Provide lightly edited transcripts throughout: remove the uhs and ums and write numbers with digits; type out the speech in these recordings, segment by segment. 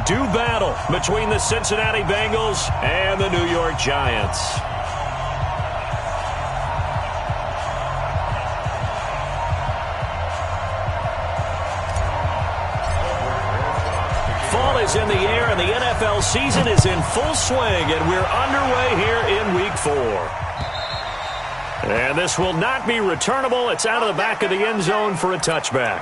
do battle between the Cincinnati Bengals and the New York Giants. Fall is in the air, and the NFL season is in full swing, and we're underway here in Week 4. And this will not be returnable. It's out of the back of the end zone for a touchback.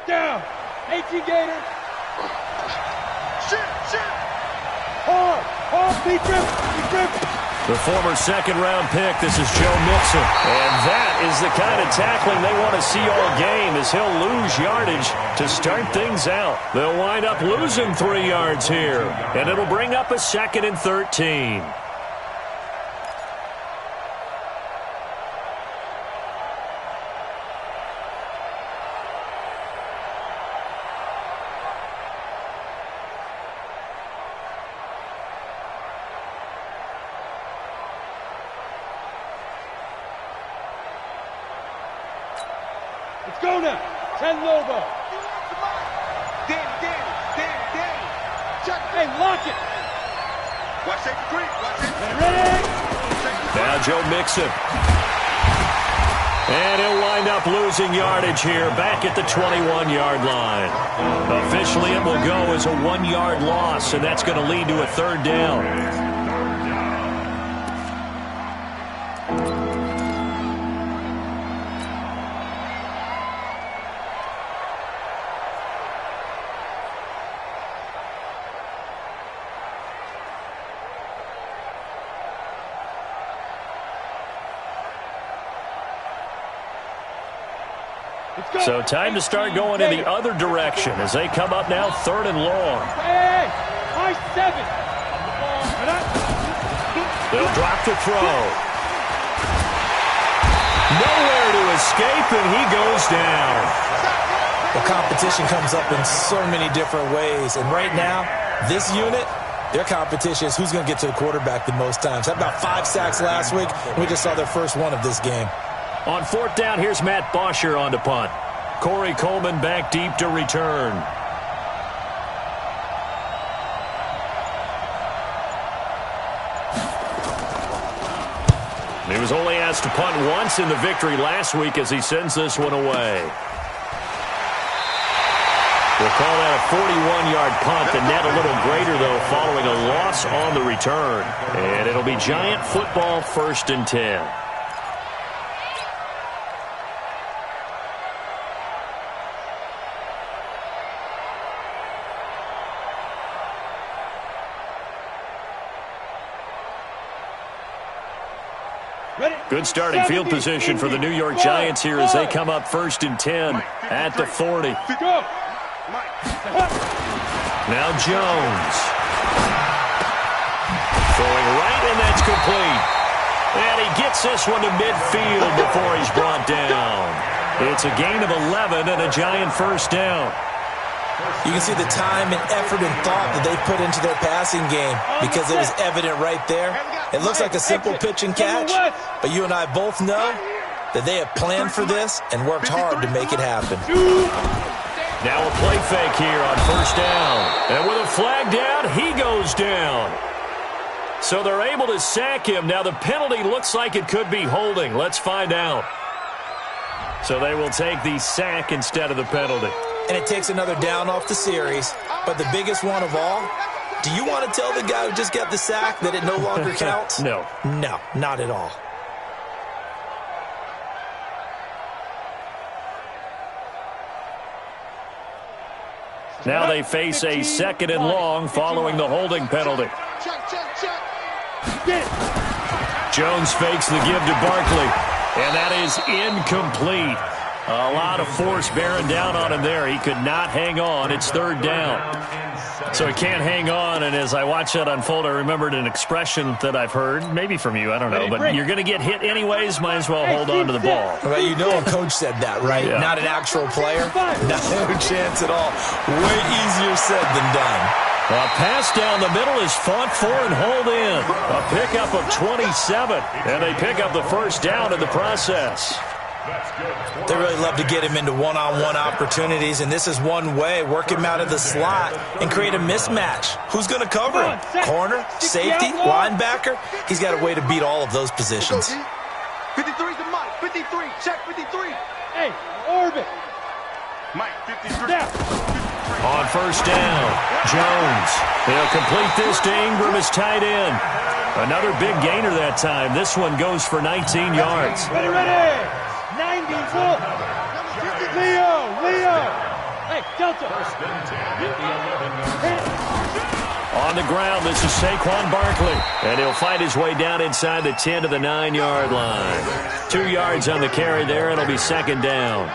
Down. 18 Gators. Shit. Hard. Deep grip. The former second-round pick, this is Joe Mixon. And that is the kind of tackling they want to see all game, as he'll lose yardage to start things out. They'll wind up losing 3 yards here, and it'll bring up a 2nd and 13. Let's go now. 10 Lobo. Danny. Check. Hey, lock it. Watch it. Ready? Now Joe Mixon. And he'll wind up losing yardage here back at the 21-yard line. Officially, it will go as a 1-yard loss, and that's going to lead to a 3rd down. So time to start going in the other direction as they come up now 3rd and long. Hey, high 7. They'll drop the throw. Nowhere to escape, and he goes down. The competition comes up in so many different ways, and right now, this unit, their competition is who's going to get to the quarterback the most times. Had about 5 sacks last week, and we just saw their first one of this game. On 4th down, here's Matt Bosher on to punt. Corey Coleman back deep to return. He was only asked to punt once in the victory last week as he sends this one away. We'll call that a 41-yard punt. The net a little greater, though, following a loss on the return. And it'll be Giant football 1st and 10. Good starting field position for the New York Giants here as they come up 1st and 10 at the 40. Now Jones. Throwing right, and that's complete. And he gets this one to midfield before he's brought down. It's a gain of 11 and a Giant 1st down. You can see the time and effort and thought that they put into their passing game because it was evident right there. It looks like a simple pitch and catch, but you and I both know that they have planned for this and worked hard to make it happen. Now a play fake here on 1st down. And with a flag down, he goes down. So they're able to sack him. Now the penalty looks like it could be holding. Let's find out. So they will take the sack instead of the penalty. And it takes another down off the series. But the biggest one of all, do you want to tell the guy who just got the sack that it no longer counts? No. No, not at all. Now they face a 2nd and long following the holding penalty. Jones fakes the give to Barkley, and that is incomplete. A lot of force bearing down on him there. He could not hang on. It's 3rd down. So he can't hang on, and as I watch that unfold, I remembered an expression that I've heard, maybe from you, I don't know, but you're going to get hit anyways, might as well hold on to the ball. Well, you know a coach said that, right? Yeah. Not an actual player. Not no chance at all. Way easier said than done. A pass down the middle is fought for and hauled in. A pickup of 27, and they pick up the first down in the process. They really love to get him into one-on-one opportunities, and this is one way. Work him out of the slot and create a mismatch. Who's going to cover him? Corner, safety, linebacker? He's got a way to beat all of those positions. 53's the Mike. 53. Check 53. Hey, orbit. Mike, 53. On first down, Jones. He'll complete this to Ingram as tight end. Another big gainer that time. This one goes for 19 yards. Ready. 90, full. Leo. Hey, Delta. On the ground, this is Saquon Barkley. And he'll fight his way down inside the 10 to the 9-yard line. 2 yards on the carry there. It'll be second down.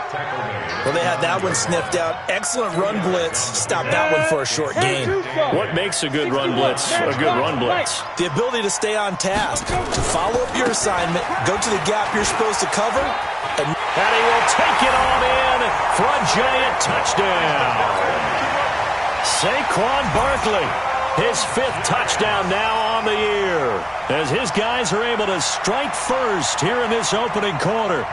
Well, they had that one sniffed out. Excellent run blitz. Stop that one for a short gain. What makes a good run blitz a good run blitz? The ability to stay on task, to follow up your assignment, go to the gap you're supposed to cover, and he will take it on in for a giant touchdown. Saquon Barkley, his 5th touchdown now on the year, as his guys are able to strike first here in this opening quarter.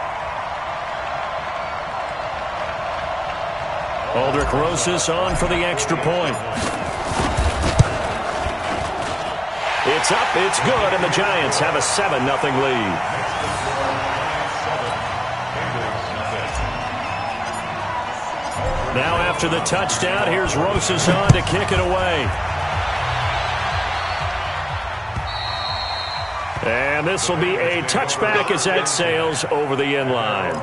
Aldrich Rosas on for the extra point. It's up, it's good, and the Giants have a 7-0 lead. Now after the touchdown, here's Rosas on to kick it away. And this will be a touchback as that sails over the end line.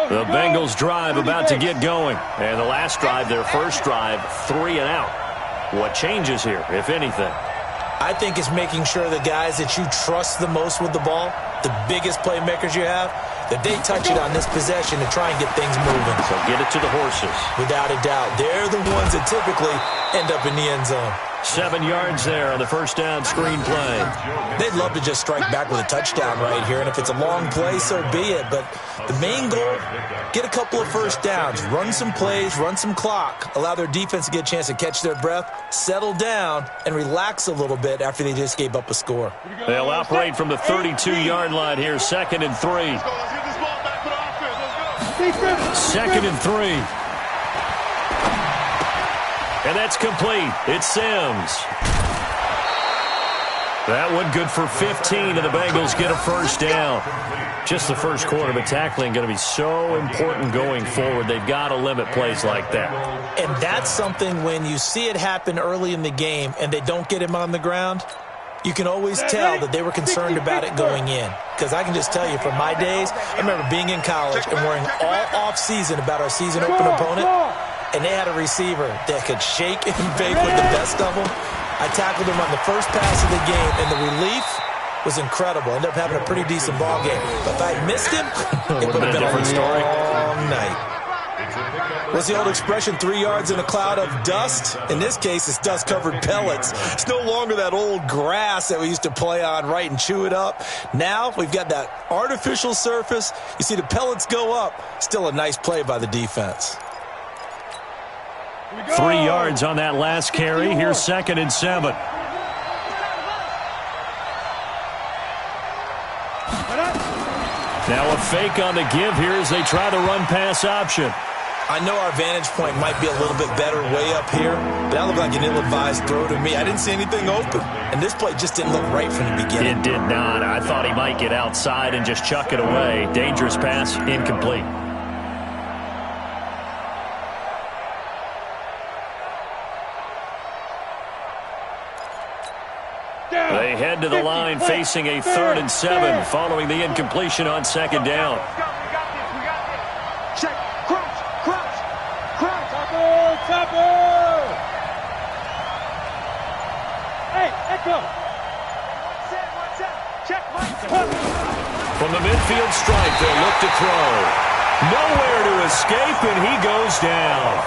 The Bengals drive about to get going. And the last drive, their first drive, 3 and out. What changes here, if anything? I think it's making sure the guys that you trust the most with the ball, the biggest playmakers you have, that they touch it on this possession to try and get things moving. So get it to the horses. Without a doubt. They're the ones that typically end up in the end zone. 7 yards there on the first down screen play. They'd love to just strike back with a touchdown right here, and if it's a long play, so be it. But the main goal, get a couple of first downs, run some plays, run some clock, allow their defense to get a chance to catch their breath, settle down, and relax a little bit after they just gave up a score. They'll operate from the 32-yard line here, 2nd and 3. Let's get this ball back for the offense. 2nd and 3. And that's complete. It's Sims. That one good for 15, and the Bengals get a first down. Just the first quarter, but tackling going to be so important going forward. They've got to limit plays like that. And that's something when you see it happen early in the game and they don't get him on the ground, you can always tell that they were concerned about it going in. Because I can just tell you from my days, I remember being in college and worrying all off-season about our season open opponent. And they had a receiver that could shake and bake with the best of them. I tackled him on the first pass of the game, and the relief was incredible. Ended up having a pretty decent ball game. But if I had missed him, it would have been a different story. Long night. What's the old expression, 3 yards in a cloud of dust? In this case, it's dust-covered pellets. It's no longer that old grass that we used to play on, right, and chew it up. Now we've got that artificial surface. You see the pellets go up. Still a nice play by the defense. 3 yards on that last carry. Here's 2nd and 7. Now a fake on the give here as they try the run-pass option. I know our vantage point might be a little bit better way up here, but that looked like an ill-advised throw to me. I didn't see anything open, and this play just didn't look right from the beginning. It did not. I thought he might get outside and just chuck it away. Dangerous pass, incomplete. They head to the line facing a 3rd and 7 following the incompletion on 2nd down. Check. Crouch. Topper! Hey, Echo! From the midfield stripe, they'll look to throw. Nowhere to escape, and he goes down.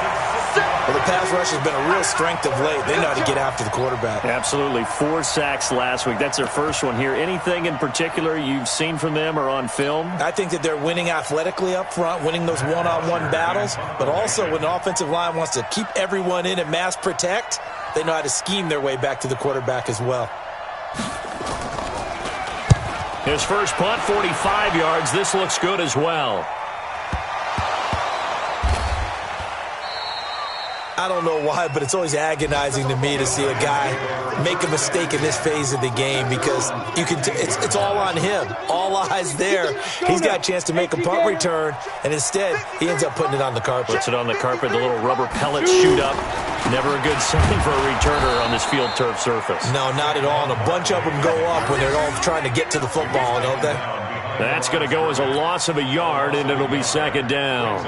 Well, the pass rush has been a real strength of late. They know how to get after the quarterback. Absolutely. 4 sacks last week. That's their first one here. Anything in particular you've seen from them or on film? I think that they're winning athletically up front, winning those one-on-one battles, but also when the offensive line wants to keep everyone in and mass protect, they know how to scheme their way back to the quarterback as well. His first punt, 45 yards. This looks good as well. I don't know why, but it's always agonizing to me to see a guy make a mistake in this phase of the game because you can. It's all on him. All eyes there. He's got a chance to make a punt return, and instead he ends up putting it on the carpet. Puts it on the carpet. The little rubber pellets shoot up. Never a good sign for a returner on this field turf surface. No, not at all. And a bunch of them go up when they're all trying to get to the football, don't they? That's going to go as a loss of a yard, and it'll be second down.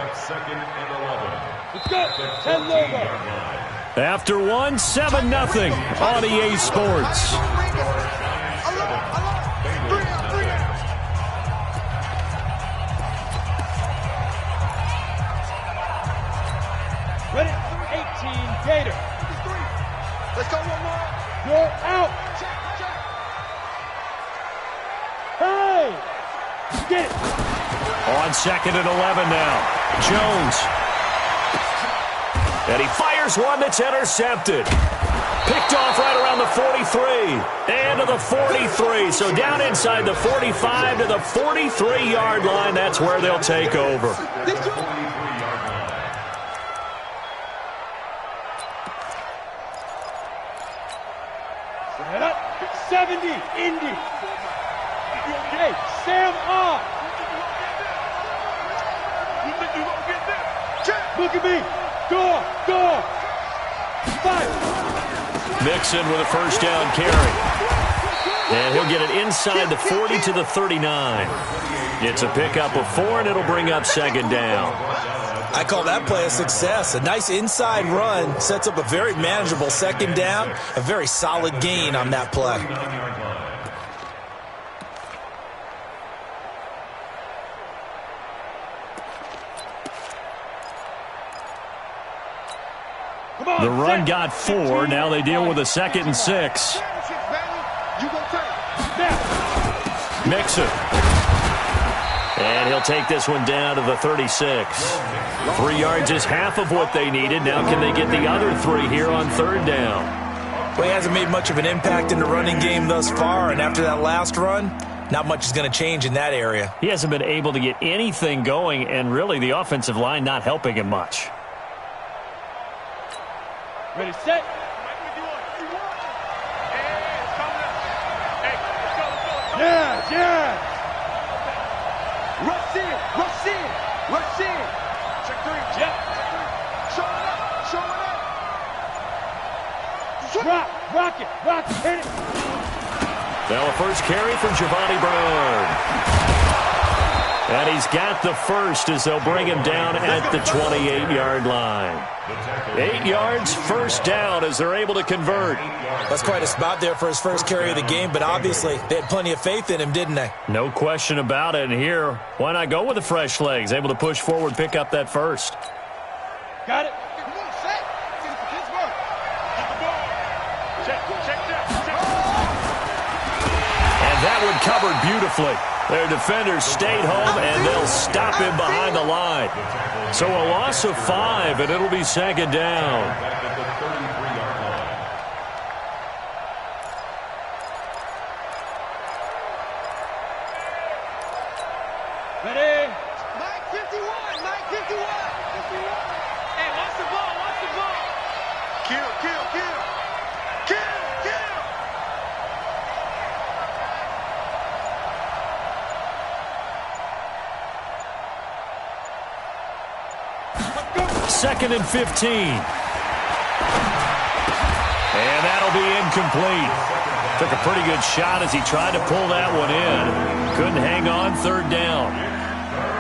Let's go. 10 logo. After 1, 7-0 on EA Sports. Ready? 18 Gator. Let's go one more. You're out. Hey! Get it. On 2nd and 11 now. Jones. And he fires one that's intercepted. Picked off right around the 43. And to the 43. So down inside the 45 to the 43-yard line. That's where they'll take over. Set up. 70. Indy. Hey, Sam off. You think you gonna get there? Check. Look at me. Go. 5. Mixon with a first down carry. And he'll get it inside the 40 to the 39. It's a pickup of 4, and it'll bring up second down. I call that play a success. A nice inside run sets up a very manageable second down. A very solid gain on that play. The run got 4. Now they deal with a 2nd and 6. Mixon. And he'll take this one down to the 36. 3 yards is half of what they needed. Now can they get the other 3 here on 3rd down? Well, he hasn't made much of an impact in the running game thus far, and after that last run, not much is going to change in that area. He hasn't been able to get anything going, and really the offensive line not helping him much. Ready, set. Yeah. Rush in. Check 3. Yep. Show it up. Rock it. Hit it. Now a first carry from Giovanni Brown. And he's got the first as they'll bring him down at the 28-yard line. 8 yards, first down as they're able to convert. That's quite a spot there for his first carry of the game, but obviously they had plenty of faith in him, didn't they? No question about it. And here, why not go with the fresh legs? Able to push forward, pick up that first. Got it. And that one covered beautifully. Their defenders stayed home, and they'll stop him behind the line. So a loss of 5, and it'll be second down. Ready. 951. Hey, watch the ball. Kill. Second and 15. And that'll be incomplete. Took a pretty good shot as he tried to pull that one in. Couldn't hang on, 3rd down.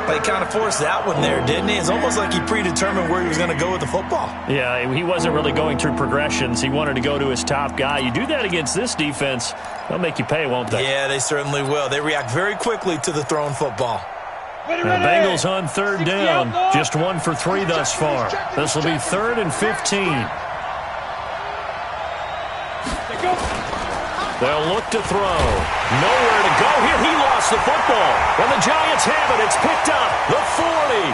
He kind of forced that one there, didn't he? It's almost like he predetermined where he was going to go with the football. Yeah, he wasn't really going through progressions. He wanted to go to his top guy. You do that against this defense, they'll make you pay, won't they? Yeah, they certainly will. They react very quickly to the thrown football. The Bengals on third down. Just 1 for 3 thus far. This will be 3rd and 15. They'll look to throw. Nowhere to go here. He lost the football. When the Giants have it, it's picked up. The 40,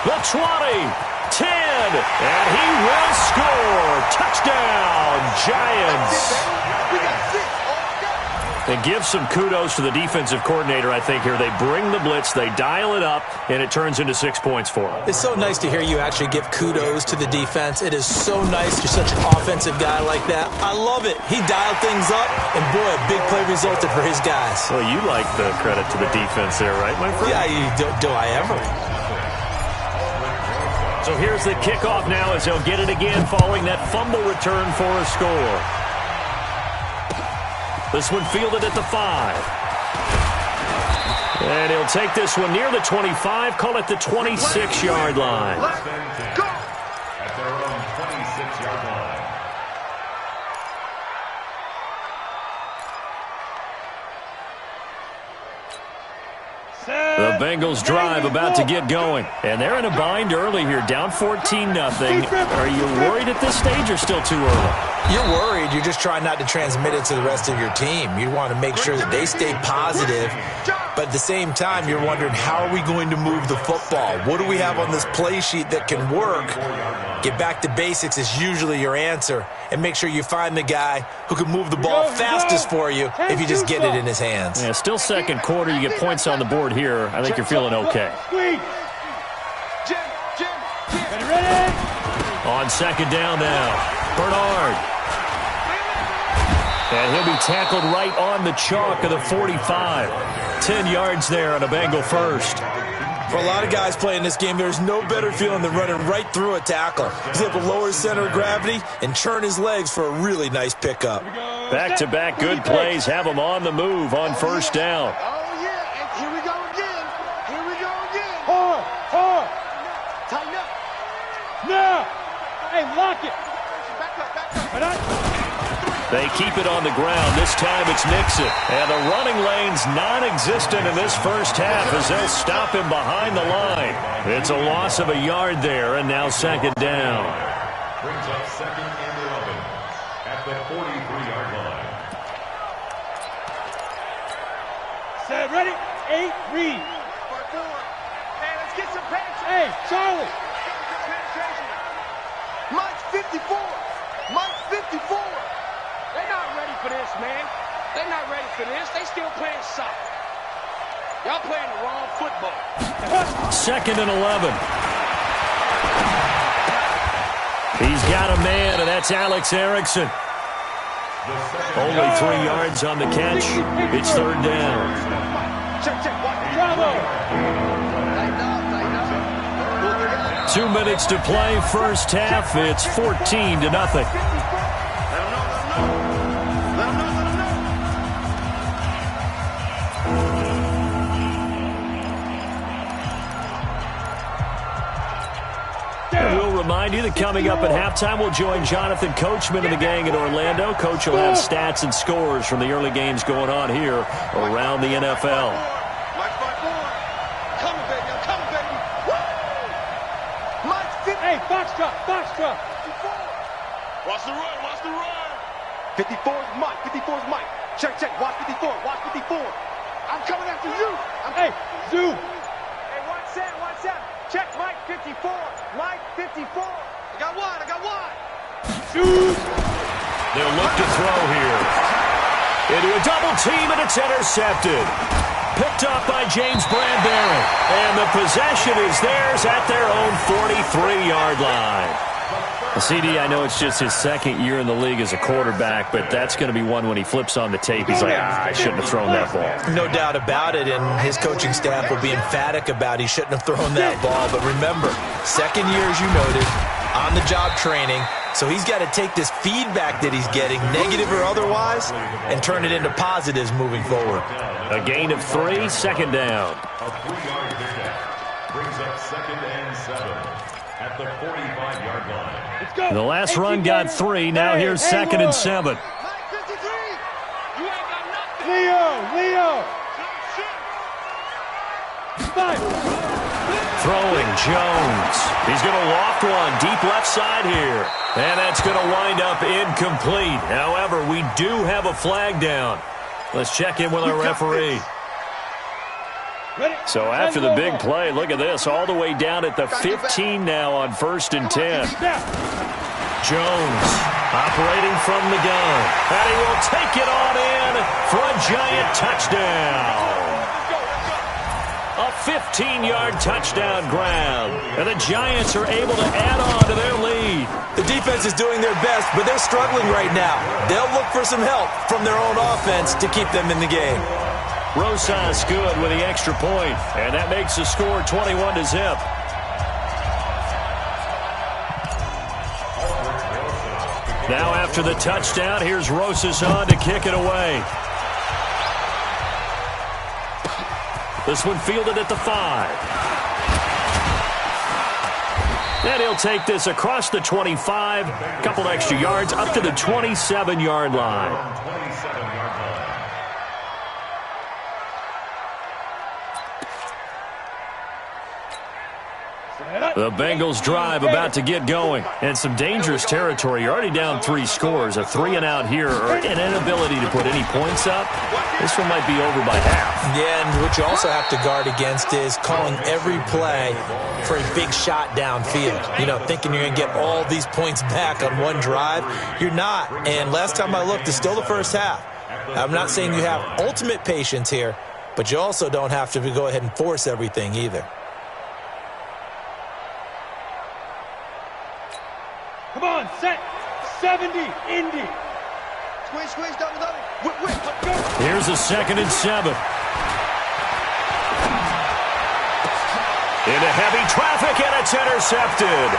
the 20, 10, and he will score. Touchdown, Giants. And give some kudos to the defensive coordinator, I think, here. They bring the blitz, they dial it up, and it turns into 6 points for them. It's so nice to hear you actually give kudos to the defense. It is so nice. You're such an offensive guy like that. I love it. He dialed things up, and boy, a big play resulted for his guys. Well, you like the credit to the defense there, right, my friend? Yeah, do I ever? So here's the kickoff now as they'll get it again following that fumble return for a score. This one fielded at the 5. And he'll take this one near the 25, call it the 26-yard line. Let's go! At their own 26-yard line. The Bengals drive about to get going. And they're in a bind early here, down 14-0. Are you worried at this stage or still too early? You're worried. You're just trying not to transmit it to the rest of your team. You want to make sure that they stay positive. But at the same time, you're wondering, how are we going to move the football? What do we have on this play sheet that can work? Get back to basics is usually your answer. And make sure you find the guy who can move the ball fastest for you if you just get it in his hands. Yeah, still second quarter. You get points on the board here. I think you're feeling okay. On second down now, Bernard. And he'll be tackled right on the chalk of the 45. 10 yards there on a Bengal first. For a lot of guys playing this game, there's no better feeling than running right through a tackle. He's able to lower his center of gravity and churn his legs for a really nice pickup. Back-to-back good plays have him on the move on first down. Oh, yeah, and here we go again. Here we go again. Hard. Tighten up. Now. Hey, lock it. Back up. They keep it on the ground. This time it's Nixon. And the running lane's non-existent in this first half as they'll stop him behind the line. It's a loss of a yard there, and now second down. Brings up 2nd and 11 at the 43-yard line. Set, ready? 8, read. Man, let's get some penetration. Hey, Charlie. Mike's 54. Mike's 54. They're not ready for this, man. They're not ready for this. They still playing soccer. Y'all playing the wrong football. 2nd and 11. He's got a man, and that's Alex Erickson. Only 3 yards on the catch. It's third down. Check. Bravo. 2 minutes to play, first half. It's 14-0. Remind you that coming up at halftime, we'll join Jonathan Coachman and the gang in Orlando. Coach will have stats and scores from the early games going on here around the NFL. Coming, baby. I'm coming, baby. Woo! Mike's 50. Hey, Foxtrot. Watch the run. 54 is Mike. 54 is Mike. Check. Watch 54. I'm coming after you. Hey, Zoo. Hey, watch that. Check Mike 54. Mike 54. I got one. Shoot. They'll look to throw here. Into a double team, and it's intercepted. Picked up by James Bradbury. And the possession is theirs at their own 43-yard line. CD, I know it's just his second year in the league as a quarterback, but that's going to be one when he flips on the tape. He's like, I shouldn't have thrown that ball. No doubt about it, and his coaching staff will be emphatic about he shouldn't have thrown that ball. But remember, second year, as you noted, on-the-job training. So he's got to take this feedback that he's getting, negative or otherwise, and turn it into positives moving forward. A gain of 3, second down. A 3-yard pickup brings up 2nd and 7 at the 45-yard line. Let's go. The last run got 3. Now here's 2nd and 7. Leo. Throwing Jones. He's going to loft one deep left side here. And that's going to wind up incomplete. However, we do have a flag down. Let's check in with our referee. So after the big play, look at this. All the way down at the 15 now on 1st and 10. Jones operating from the gun. And he will take it on in for a giant touchdown. A 15-yard touchdown grab. And the Giants are able to add on to their lead. The defense is doing their best, but they're struggling right now. They'll look for some help from their own offense to keep them in the game. Rosas good with the extra point, and that makes the score 21-0. Now after the touchdown, here's Rosas on to kick it away. This one fielded at the 5. And he'll take this across the 25, a couple extra yards, up to the 27-yard line. The Bengals drive about to get going. And some dangerous territory. You're already down 3 scores. A 3-and-out here or an inability to put any points up. This one might be over by half. Yeah, and what you also have to guard against is calling every play for a big shot downfield. You know, thinking you're going to get all these points back on one drive. You're not. And last time I looked, it's still the first half. I'm not saying you have ultimate patience here, but you also don't have to go ahead and force everything either. Come on, set. 70, Indy. Squeeze, double. Whip. Go. Here's a 2nd and 7. Into heavy traffic, and it's intercepted.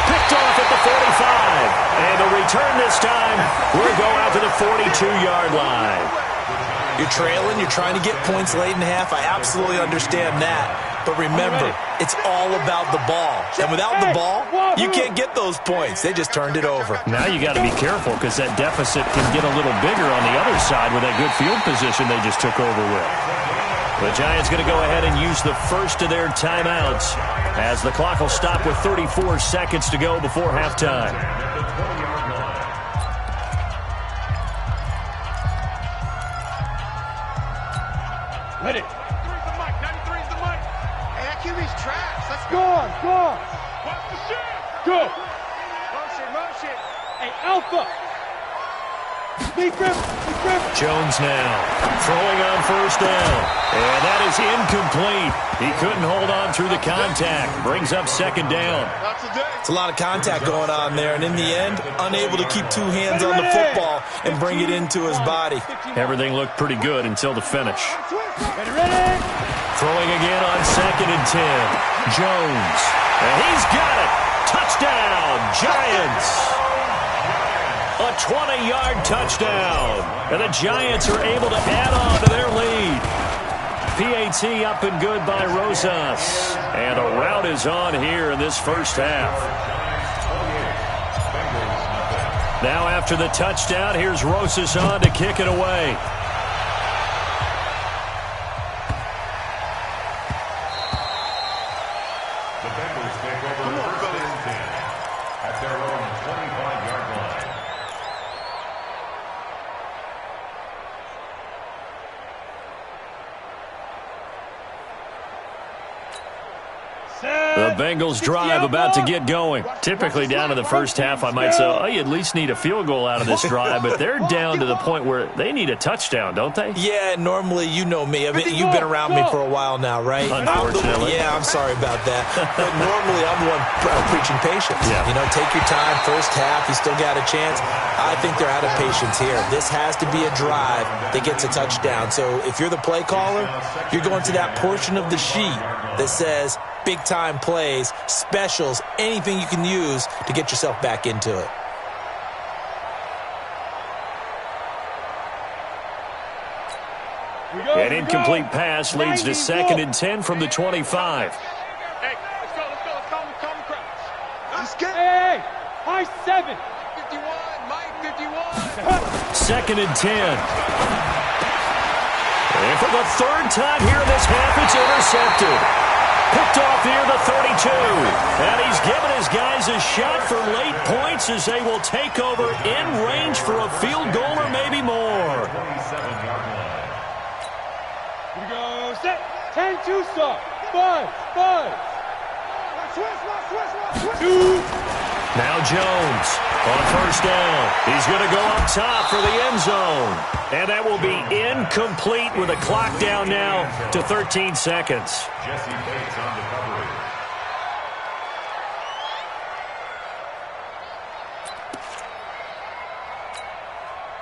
Picked off at the 45. And the return this time will go out to the 42-yard line. You're trailing, you're trying to get points late in the half. I absolutely understand that. But remember, it's all about the ball. And without the ball, you can't get those points. They just turned it over. Now you got to be careful because that deficit can get a little bigger on the other side with that good field position they just took over with. The Giants going to go ahead and use the first of their timeouts as the clock will stop with 34 seconds to go before halftime. Ready. 93's the mic. 93's the mic. Hey, that QB's trash. Let's Go on. Watch the shit. Good. Motion. Hey, Alpha. Big grip. Jones now throwing on 1st down. And that is incomplete. He couldn't hold on through the contact. Brings up 2nd down. It's a lot of contact going on there, and in the end, unable to keep 2 hands on the football and bring it into his body. Everything looked pretty good until the finish. Ready. Throwing again on 2nd and 10. Jones. And he's got it. Touchdown, Giants. A 20-yard touchdown. And the Giants are able to add on to their lead. PAT up and good by Rosas. And a rout is on here in this first half. Now after the touchdown, here's Rosas on to kick it away. The Bengals take over 1st and 10 at their own 25-yard line. The Bengals drive about to get going. Typically down to the first half, I might say, oh, you at least need a field goal out of this drive, but they're down to the point where they need a touchdown, don't they? Yeah, normally, you know me. I mean, you've been around me for a while now, right? Unfortunately. I'm sorry about that. But normally, I'm the one preaching patience. Yeah. You know, take your time, first half, you still got a chance. I think they're out of patience here. This has to be a drive that gets a touchdown. So if you're the play caller, you're going to that portion of the sheet that says, big-time plays, specials, anything you can use to get yourself back into it. An incomplete pass leads to 2nd and 10 from the 25. Hey, let's go. Calm the crowd. Let's get. Hey, high 7. 51, Mike, 51. 2nd and 10. And for the 3rd time here in this half, it's intercepted. Picked off near the 32. And he's given his guys a shot for late points as they will take over in range for a field goal or maybe more. 27-yard line. Here we go. Set. 10-2 stop. 5. Switch. 2. Now Jones on 1st down. He's going to go up top for the end zone. And that will be incomplete with a clock down now to 13 seconds. Jesse Bates on the coverage.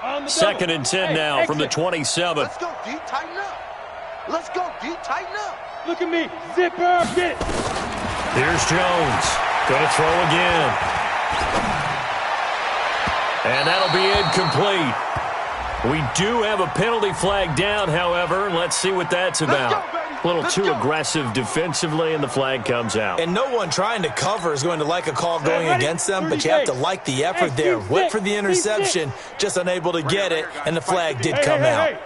On the 2nd and 10 now from the 27. Let's go, D. Tighten up. Look at me. Zipper. Get it. Here's Jones. Going to throw again. And that'll be incomplete. We do have a penalty flag down, however. Let's see what that's about. A little too aggressive defensively, and the flag comes out. And no one trying to cover is going to like a call going against them, but you have to like the effort there. Went for the interception, just unable to get it, and the flag did come out.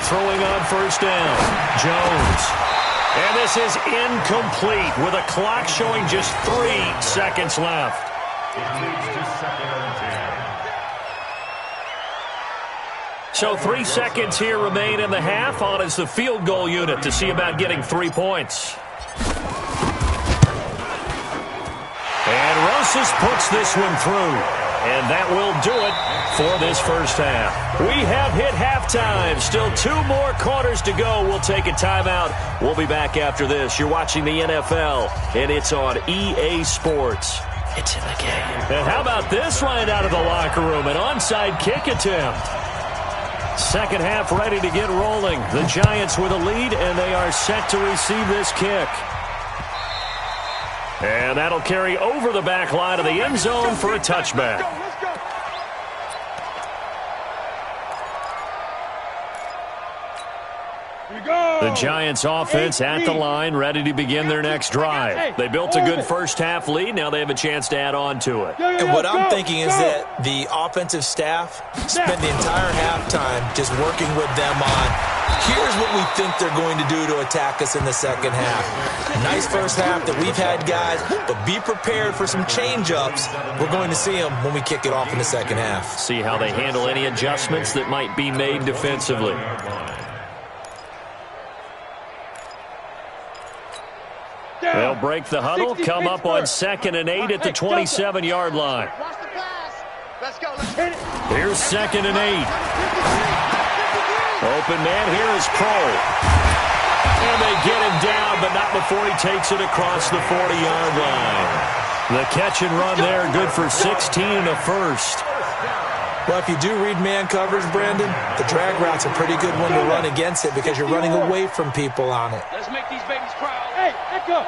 Throwing on 1st down, Jones. And this is incomplete with a clock showing just 3 seconds left. It leads to 2nd and 10. So 3 seconds here remain in the half. On is the field goal unit to see about getting 3 points. And Rosas puts this one through. And that will do it for this first half. We have hit halftime. Still 2 more quarters to go. We'll take a timeout. We'll be back after this. You're watching the NFL, and it's on EA Sports. It's in the game. And how about this right out of the locker room? An onside kick attempt. Second half ready to get rolling. The Giants with a lead, and they are set to receive this kick. And that'll carry over the back line of the end zone for a touchback. The Giants offense at the line, ready to begin their next drive. They built a good first half lead. Now they have a chance to add on to it. And what I'm thinking is that the offensive staff spent the entire halftime just working with them on, here's what we think they're going to do to attack us in the second half. Nice first half that we've had, guys, but be prepared for some change-ups. We're going to see them when we kick it off in the second half. See how they handle any adjustments that might be made defensively. They'll break the huddle, come up on 2nd and 8 at the 27-yard line. Here's 2nd and 8. Open man here is Cole. And they get him down, but not before he takes it across the 40-yard line. The catch and run there, good for 16 and a first. Well, if you do read man coverage, Brandon, the drag route's a pretty good one to run against it because you're running away from people on it. Let's make these babies proud. Hey, let go.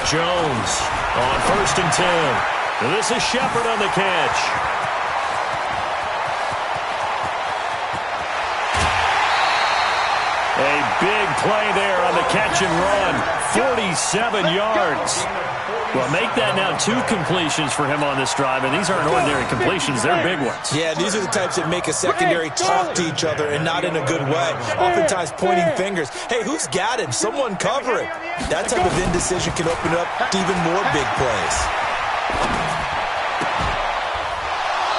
Jones on 1st and 10. This is Shepard on the catch. A big play there on the catch and run. 47 yards. Well, make that now 2 completions for him on this drive, and these aren't ordinary completions. They're big ones. Yeah, these are the types that make a secondary talk to each other and not in a good way. Oftentimes pointing fingers. Hey, who's got him? Someone cover it. That type of indecision can open up to even more big plays.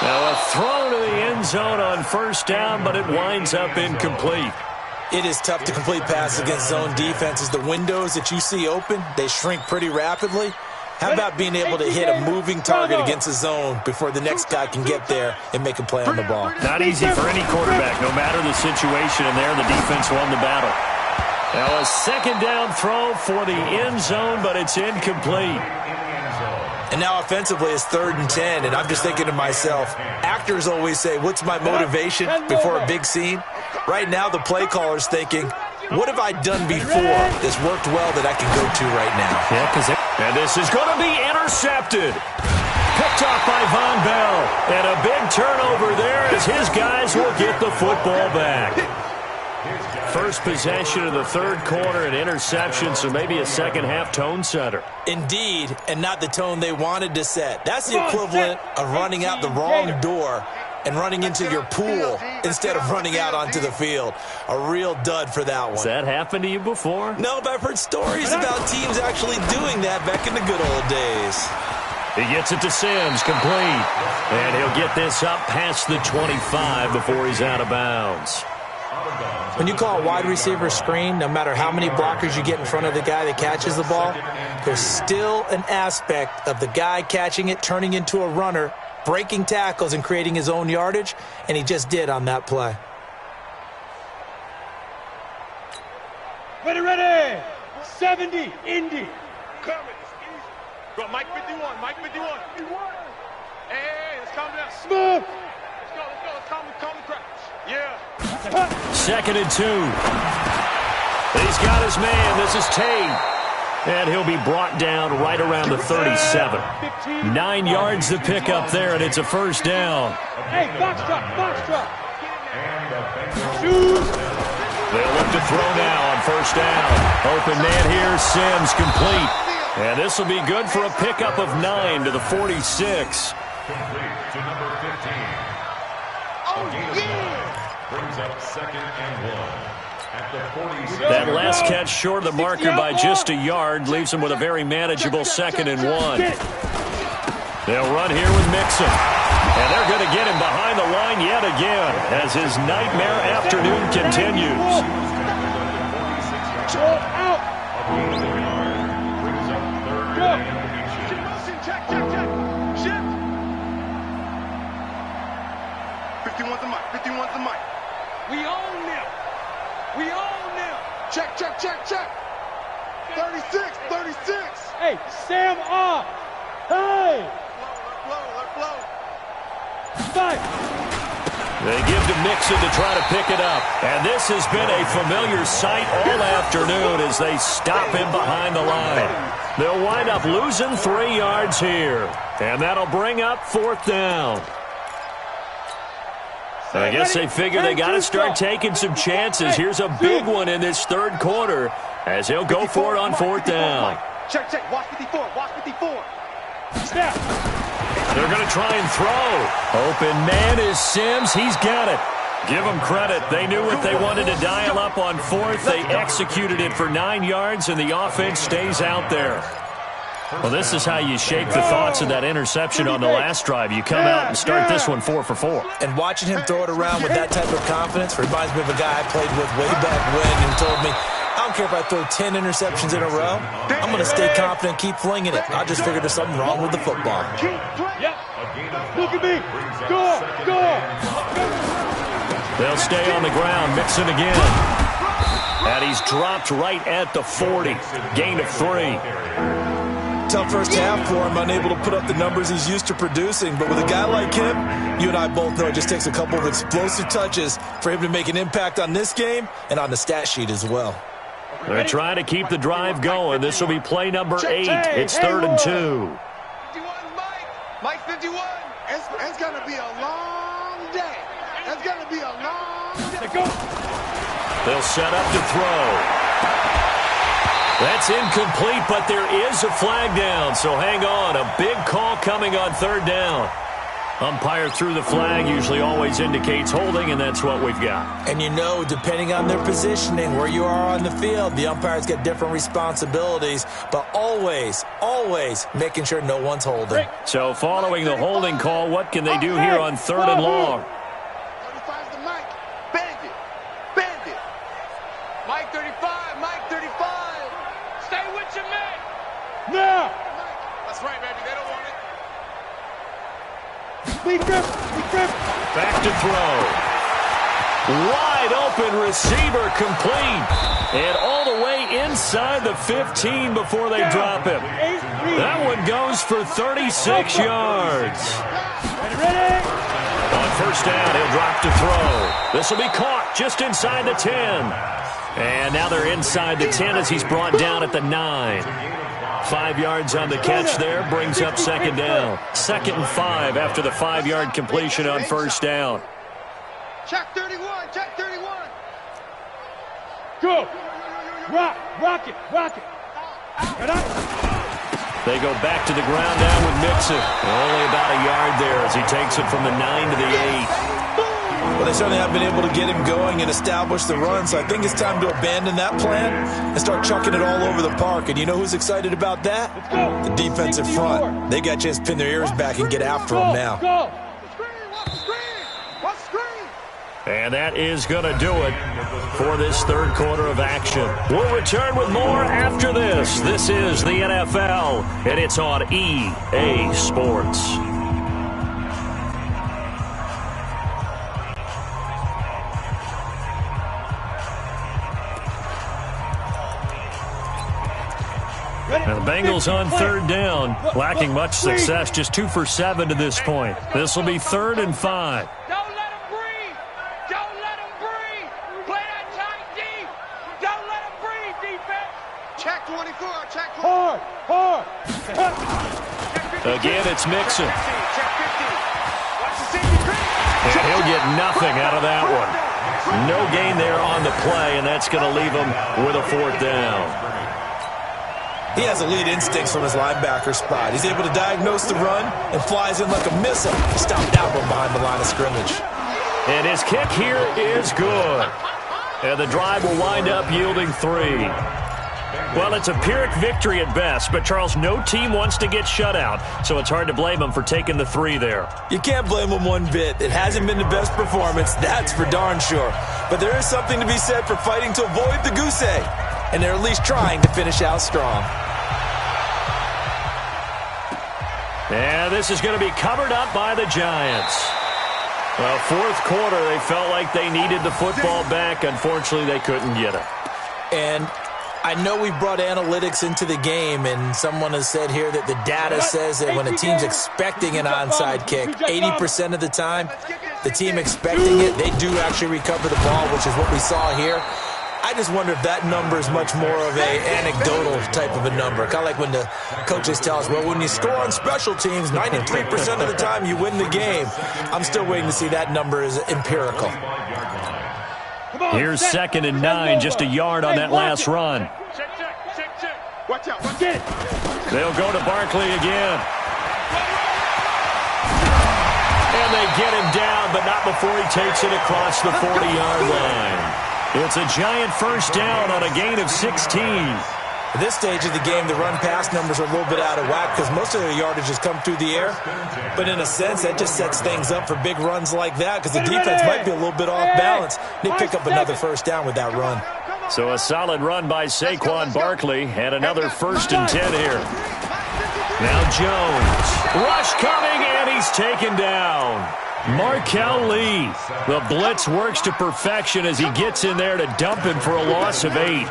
Now a throw to the end zone on 1st down, but it winds up incomplete. It is tough to complete passes against zone defenses. The windows that you see open, they shrink pretty rapidly. How about being able to hit a moving target against a zone before the next guy can get there and make a play on the ball? Not easy for any quarterback, no matter the situation, and there the defense won the battle. Now a 2nd down throw for the end zone, but it's incomplete. And now offensively it's 3rd and 10, and I'm just thinking to myself, actors always say, what's my motivation before a big scene? Right now the play caller's thinking, What have I done before that's worked well that I can go to right now? Yeah, and this is going to be intercepted. Picked off by Von Bell. And a big turnover there as his guys will get the football back. First possession of the third quarter, an interception, so maybe a second-half tone setter. Indeed, and not the tone they wanted to set. That's the equivalent of running out the wrong door and running into your pool instead of running out onto the field. A real dud for that one. Has that happened to you before? No, but I've heard stories about teams actually doing that back in the good old days. He gets it to Sims, complete. And he'll get this up past the 25 before he's out of bounds. When you call a wide receiver screen, no matter how many blockers you get in front of the guy that catches the ball, there's still an aspect of the guy catching it, turning into a runner, breaking tackles and creating his own yardage, and he just did on that play. Ready! 70, Indy. Coming. Go, Mike 51, Mike 51. Hey, let's calm down. Smooth. Let's go. Calm the crowd. Yeah. Second and 2. He's got his man. This is Tate. And he'll be brought down right around the 37. 9 yards to pick up there, and it's a first down. Hey, box truck. Shoot. They'll look to throw now on first down. Open man here, Sims, complete. And this will be good for a pickup of 9 to the 46. Complete to number 15. Oh, yeah. Brings up second and 1 at the 47. That last catch short of the marker by just a yard leaves him with a very manageable second and 1. They'll run here with Mixon. And they're going to get him behind the line yet again as his nightmare afternoon continues. Out. Brings up third and Check. Shift. 51's the mic. 51's the mic. We own them. Check. 36. Hey, Sam off. Hey. Flow. Five. They give to Mixon to try to pick it up. And this has been a familiar sight all afternoon as they stop him behind the line. They'll wind up losing 3 yards here. And that'll bring up fourth down. I guess they figure they got to start taking some chances. Here's a big one in this third quarter as he'll go for it on fourth down. Check. Watch 54. Snap. They're going to try and throw. Open man is Sims. He's got it. Give them credit. They knew what they wanted to dial up on fourth. They executed it for 9 yards, and the offense stays out there. Well, this is how you shape the thoughts of that interception on the last drive. You come out and start this one 4 for 4. And watching him throw it around with that type of confidence reminds me of a guy I played with way back when and told me, I don't care if I throw 10 interceptions in a row. I'm going to stay confident, keep flinging it. I just figured there's something wrong with the football. Yep. Look at me. Go. They'll stay on the ground. Mixon again. And he's dropped right at the 40. Gain of 3. Tough first half for him, unable to put up the numbers he's used to producing. But with a guy like him, you and I both know it just takes a couple of explosive touches for him to make an impact on this game and on the stat sheet as well. They're trying to keep the drive going. This will be play number 8. It's 3rd and 2. 51, Mike 51. It's going to be a long day. It's going to be a long day. They'll set up to throw. That's incomplete, but there is a flag down, so hang on. A big call coming on 3rd down. Umpire threw the flag, usually always indicates holding, and that's what we've got. And you know, depending on their positioning, where you are on the field, the umpires get different responsibilities, but always making sure no one's holding. So following the holding call, what can they do here on 3rd and long? 35's the Mike. Bandit. Mike 35. Stay with your man. Now. That's right, baby. They don't want it. Lead grip. Back to throw. Wide open receiver complete. And all the way inside the 15 before they drop him. That one goes for 36 yards. Ready? On first down, he'll drop to throw. This will be caught just inside the 10. And now they're inside the 10 as he's brought down at the 9. 5 yards on the catch there, brings up second down. 2nd and 5 after the 5-yard completion on first down. Check 31, check 31. Go. Rock it. Get up. They go back to the ground now with Mixon. Only about a yard there as he takes it from the 9 to the 8. Well, they certainly have been able to get him going and establish the run, so I think it's time to abandon that plan and start chucking it all over the park. And you know who's excited about that? The defensive front. They got a chance to pin their ears back and get after him now. And that is going to do it for this third quarter of action. We'll return with more after this. This is the NFL, and it's on EA Sports. Now the Bengals on third down, lacking much success, just 2 for 7 to this point. This will be 3rd and 5. Don't let him breathe. Don't let him breathe. Play that tight deep. Don't let him breathe, defense. Check 24. Check 24. Hard. Again, it's Mixon. Check 50. Watch the safety creep. And he'll get nothing out of that one. No gain there on the play, and that's going to leave him with a 4th down. He has elite instincts from his linebacker spot. He's able to diagnose the run and flies in like a missile to stop that one behind the line of scrimmage. And his kick here is good. And the drive will wind up yielding 3. Well, it's a Pyrrhic victory at best, but Charles, no team wants to get shut out, so it's hard to blame him for taking the 3 there. You can't blame him one bit. It hasn't been the best performance, that's for darn sure. But there is something to be said for fighting to avoid the goose egg, and they're at least trying to finish out strong. And this is going to be covered up by the Giants. Well, 4th quarter, they felt like they needed the football back. Unfortunately, they couldn't get it. And I know we brought analytics into the game, and someone has said here that the data says that when a team's expecting an onside kick, 80% of the time, the team expecting it, they do actually recover the ball, which is what we saw here. I just wonder if that number is much more of a anecdotal type of a number. Kind of like when the coaches tell us, well, when you score on special teams, 93% of the time you win the game. I'm still waiting to see that number is empirical. Here's 2nd and 9, just a yard on that last run. Watch out. They'll go to Barkley again. And they get him down, but not before he takes it across the 40-yard line. It's a Giant first down on a gain of 16. At this stage of the game, the run-pass numbers are a little bit out of whack because most of their yardage has come through the air. But in a sense, that just sets things up for big runs like that because the defense might be a little bit off balance. They pick up another first down with that run. So a solid run by Saquon Barkley and another 1st and 10 here. Now Jones. Rush coming, and he's taken down. Markel Lee. The blitz works to perfection as he gets in there to dump him for a loss of 8.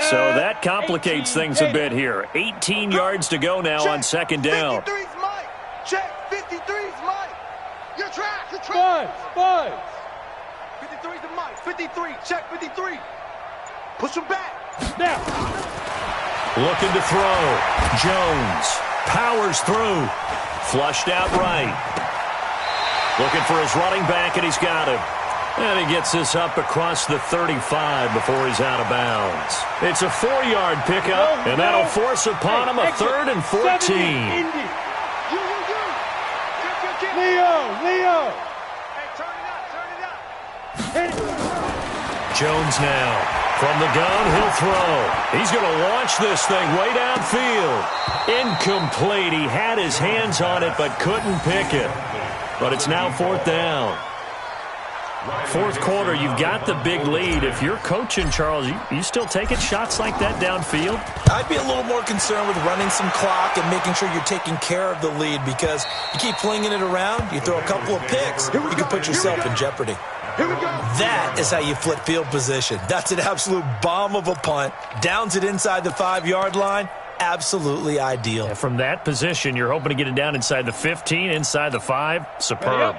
So that complicates things a bit here. 18 yards to go now on 2nd down. 53's Mike. Check 53's Mike. You're trapped. 53's the Mike. 53. Check 53. Push him back. Now. Looking to throw. Jones powers through. Flushed out right. Looking for his running back, and he's got him. And he gets this up across the 35 before he's out of bounds. It's a 4-yard pickup, and that'll force upon him a 3rd and 14. Leo. Hey, turn it up. Jones now. From the gun, he'll throw. He's going to launch this thing way downfield. Incomplete. He had his hands on it but couldn't pick it. But it's now 4th down. 4th quarter, you've got the big lead. If you're coaching, Charles, you still taking shots like that downfield? I'd be a little more concerned with running some clock and making sure you're taking care of the lead because you keep flinging it around, you throw a couple of picks, you can put yourself in jeopardy. Here we go. That is how you flip field position. That's an absolute bomb of a punt. Downs it inside the 5-yard line. absolutely ideal. And from that position, you're hoping to get it down inside the 15, inside the 5. Superb.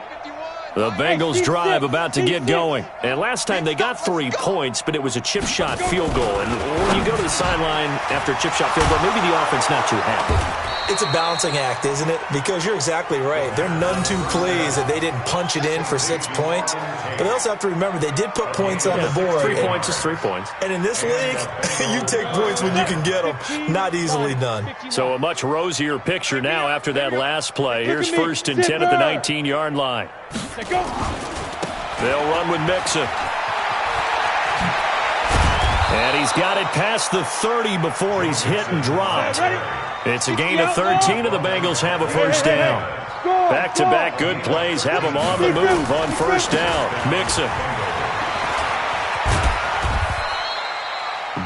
The Bengals drive about to get going. And last time they got 3 points, but it was a chip shot field goal. And when you go to the sideline after a chip shot field goal, maybe the offense not too happy. It's a balancing act, isn't it? Because you're exactly right. They're none too pleased that they didn't punch it in for 6 points. But they also have to remember they did put points on the board. 3 points is 3 points. And in this league, you take points when you can get them. Not easily done. So a much rosier picture now after that last play. Here's 1st and 10 at the 19-yard line. They'll run with Mixon. And he's got it past the 30 before he's hit and dropped. It's a gain of 13, and the Bengals have a 1st down. Back-to-back good plays have them on the move on 1st down. Mixon.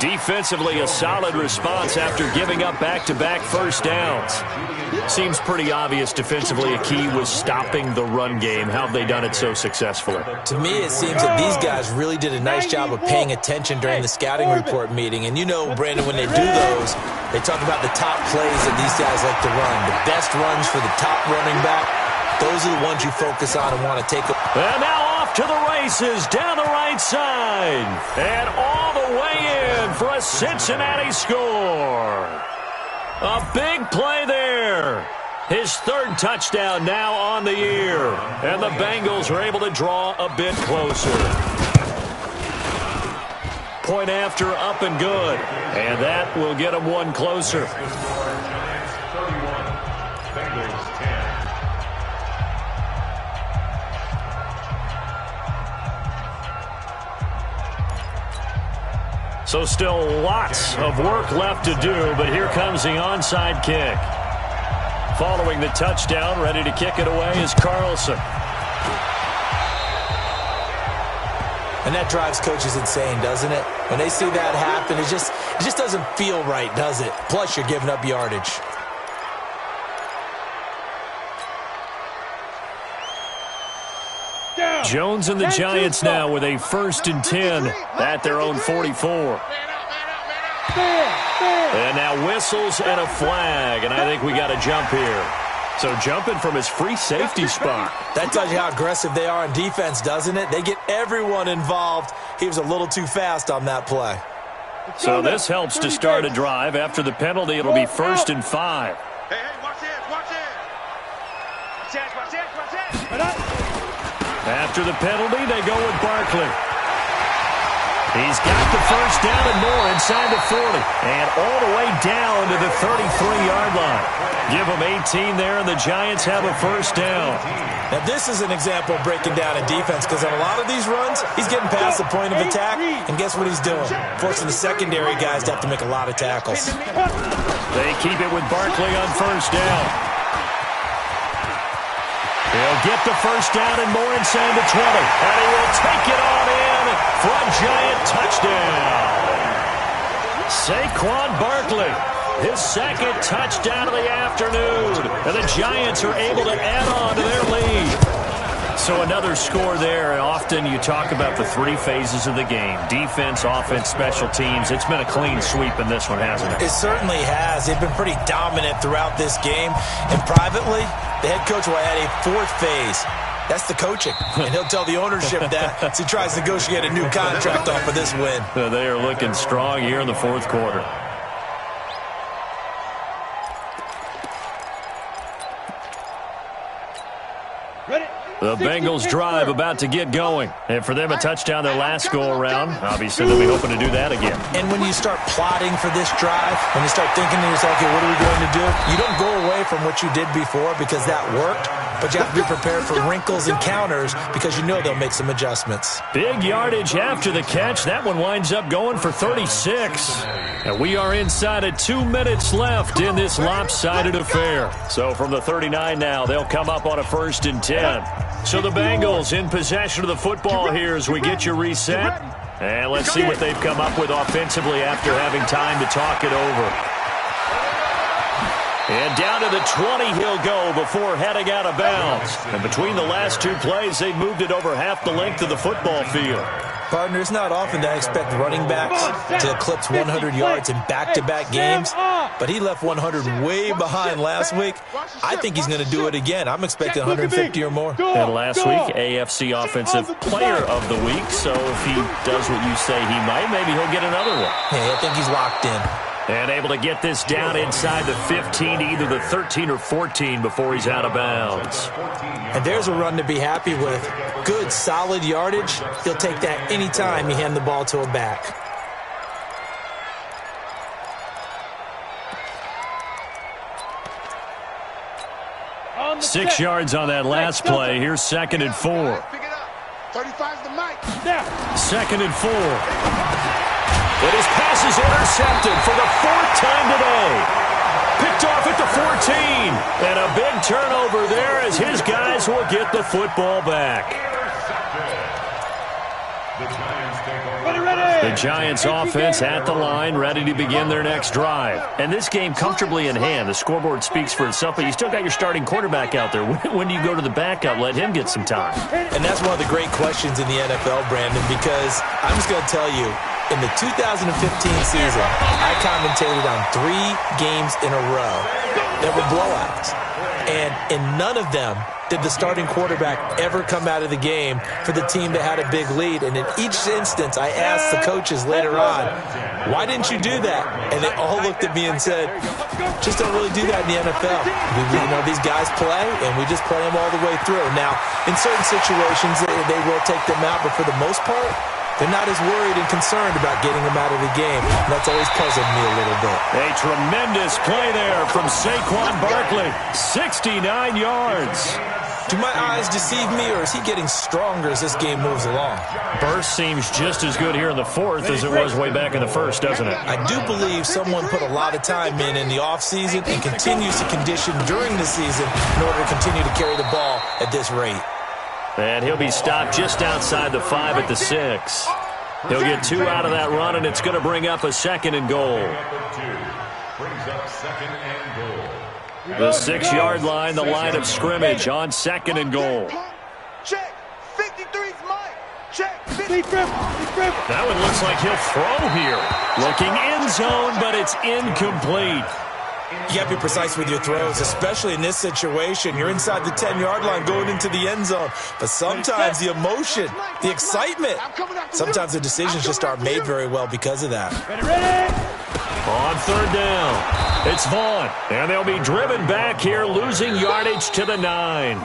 Defensively, a solid response after giving up back-to-back 1st downs. Seems pretty obvious defensively a key was stopping the run game. How have they done it so successfully? To me, it seems that these guys really did a nice job of paying attention during the scouting report meeting. And you know, Brandon, when they do those, they talk about the top plays that these guys like to run. The best runs for the top running back, those are the ones you focus on and want to take. And now off to the races down the right side. And all the way in for a Cincinnati score. A big play there. His 3rd touchdown now on the year. And the Bengals are able to draw a bit closer. Point after up and good. And that will get them 1 closer. So still lots of work left to do, but here comes the onside kick. Following the touchdown, ready to kick it away is Carlson. And that drives coaches insane, doesn't it? When they see that happen, it just doesn't feel right, does it? Plus, you're giving up yardage. Jones and the Giants now with a 1st and 10 at their own 44. And now whistles and a flag, and I think we got a jump here. So jumping from his free safety spot. That tells you how aggressive they are in defense, doesn't it? They get everyone involved. He was a little too fast on that play. So this helps to start a drive. After the penalty, it'll be 1st and 5. Hey, watch this, watch this. Watch this, watch this. After the penalty, they go with Barkley. He's got the 1st down and more inside the 40. And all the way down to the 33-yard line. Give them 18 there, and the Giants have a 1st down. Now, this is an example of breaking down in defense, because on a lot of these runs, he's getting past the point of attack, and guess what he's doing? Forcing the secondary guys to have to make a lot of tackles. They keep it with Barkley on 1st down. He'll get the 1st down and more inside the 20. And he will take it on in for a Giant touchdown. Saquon Barkley, his 2nd touchdown of the afternoon. And the Giants are able to add on to their lead. So another score there. Often you talk about the 3 phases of the game. Defense, offense, special teams. It's been a clean sweep in this one, hasn't it? It certainly has. They've been pretty dominant throughout this game. And privately, the head coach will add a 4th phase. That's the coaching. And he'll tell the ownership that as he tries to negotiate a new contract off of this win. They are looking strong here in the 4th quarter. The Bengals drive about to get going. And for them, a touchdown their last go-around. Obviously, they'll be hoping to do that again. And when you start plotting for this drive, when you start thinking to yourself, okay, what are we going to do? You don't go away from what you did before because that worked, but you have to be prepared for wrinkles and counters because you know they'll make some adjustments. Big yardage after the catch. That one winds up going for 36. And we are inside of 2 minutes left in this lopsided affair. So from the 39 now, they'll come up on a 1st and 10. So the Bengals in possession of the football here as we get you reset. And let's see what they've come up with offensively after having time to talk it over. And down to the 20 he'll go before heading out of bounds. And between the last 2 plays, they've moved it over half the length of the football field. Partner, it's not often that I expect running backs to eclipse 100 yards in back-to-back games, but he left 100 way behind last week. I think he's going to do it again. I'm expecting 150 or more. And last week, AFC Offensive Player of the Week, so if he does what you say he might, maybe he'll get another one. Hey, I think he's locked in. And able to get this down inside the 15 to either the 13 or 14 before he's out of bounds. And there's a run to be happy with. Good, solid yardage. He'll take that anytime you hand the ball to a back. On 6 yards on that last play. Here's 2nd and 4. 35's the mic. 2nd and 4. And his pass is intercepted for the 4th time today. Picked off at the 14. And a big turnover there as his guys will get the football back. The Giants offense at the line, ready to begin their next drive. And this game comfortably in hand. The scoreboard speaks for itself, but you still got your starting quarterback out there. When do you go to the backup? Let him get some time. And that's one of the great questions in the NFL, Brandon, because I'm just going to tell you, in the 2015 season, I commentated on 3 games in a row that were blowouts. And in none of them did the starting quarterback ever come out of the game for the team that had a big lead. And in each instance, I asked the coaches later on, why didn't you do that? And they all looked at me and said, just don't really do that in the NFL. These guys play, and we just play them all the way through. Now, in certain situations, they will take them out, but for the most part, they're not as worried and concerned about getting them out of the game. And that's always puzzled me a little bit. A tremendous play there from Saquon Barkley. 69 yards. Do my eyes deceive me, or is he getting stronger as this game moves along? Burst seems just as good here in the 4th as it was way back in the 1st, doesn't it? I do believe someone put a lot of time in the offseason and continues to condition during the season in order to continue to carry the ball at this rate. And he'll be stopped just outside the 5 at the 6. He'll get 2 out of that run, and it's going to bring up a 2nd and goal. The 6-yard line, the line of scrimmage on 2nd and goal. Check. 53's Mike. Check. That one looks like he'll throw here. Looking end zone, but it's incomplete. You got to be precise with your throws, especially in this situation. You're inside the 10-yard line going into the end zone. But sometimes the emotion, the excitement, sometimes the decisions just aren't made very well because of that. On 3rd down, it's Vaughn. And they'll be driven back here, losing yardage to the 9.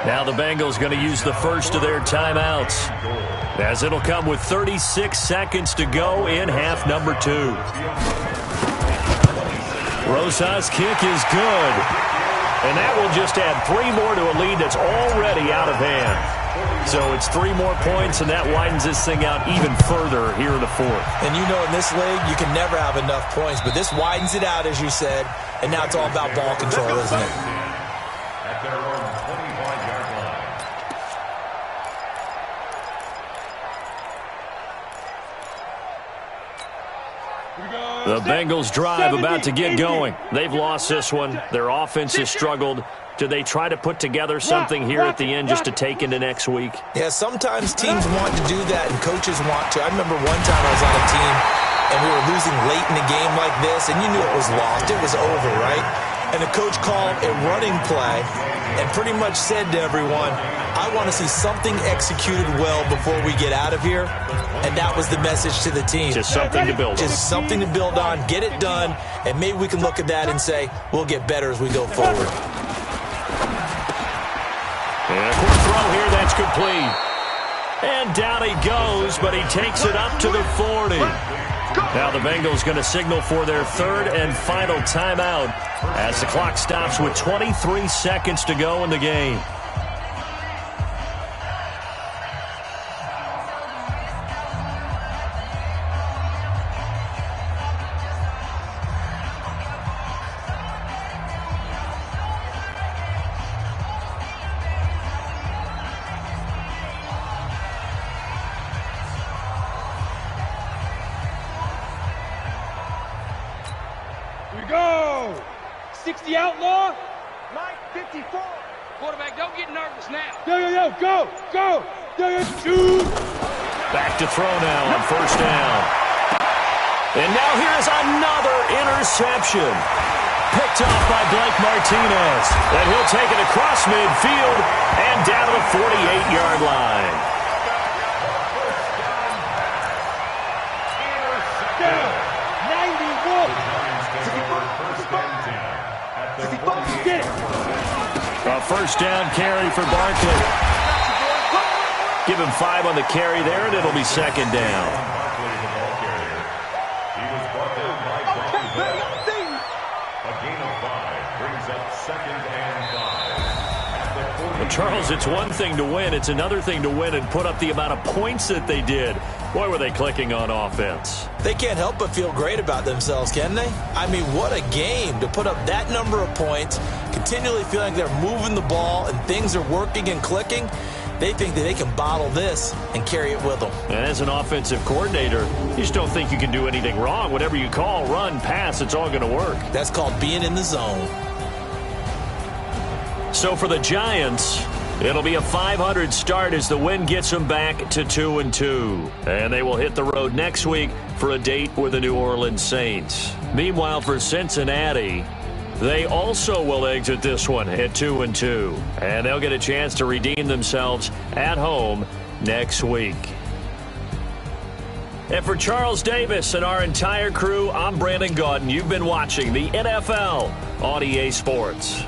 Now the Bengals going to use the first of their timeouts, as it'll come with 36 seconds to go in half number 2. Rosa's kick is good. And that will just add 3 more to a lead that's already out of hand. So it's 3 more points, and that widens this thing out even further here in the 4th. And you know in this league, you can never have enough points, but this widens it out, as you said, and now it's all about ball control, isn't it? At their own 25-yard line. The Bengals drive about to get going. They've lost this one. Their offense has struggled. Do they try to put together something here at the end just to take into next week? Yeah, sometimes teams want to do that and coaches want to. I remember one time I was on a team and we were losing late in a game like this, and you knew it was lost. It was over, right? And the coach called a running play and pretty much said to everyone, I want to see something executed well before we get out of here. And that was the message to the team. Just something to build on. Just something to build on, get it done, and maybe we can look at that and say, we'll get better as we go forward. And a quick throw here, that's complete. And down he goes, but he takes it up to the 40. Now the Bengals going to signal for their 3rd and final timeout as the clock stops with 23 seconds to go in the game. Go! 60 outlaw. Mike, 54. Quarterback, don't get nervous now. Go! Go! Shoot! Back to throw now on first down. And now here is another interception. Picked off by Blake Martinez. And he'll take it across midfield and down to the 48-yard line. Down. 91. Get it. A first down carry for Barkley. Give him 5 on the carry there, and it'll be second down. Well, Charles, it's one thing to win. It's another thing to win and put up the amount of points that they did. Boy, were they clicking on offense. They can't help but feel great about themselves, can they? I mean, what a game to put up that number of points, continually feeling they're moving the ball and things are working and clicking. They think that they can bottle this and carry it with them. And as an offensive coordinator, you just don't think you can do anything wrong. Whatever you call, run, pass, it's all going to work. That's called being in the zone. So for the Giants, it'll be a 500 start as the win gets them back to 2-2. And they will hit the road next week for a date with the New Orleans Saints. Meanwhile, for Cincinnati, they also will exit this one at 2-2. And they'll get a chance to redeem themselves at home next week. And for Charles Davis and our entire crew, I'm Brandon Gaudin. You've been watching the NFL on EA Sports.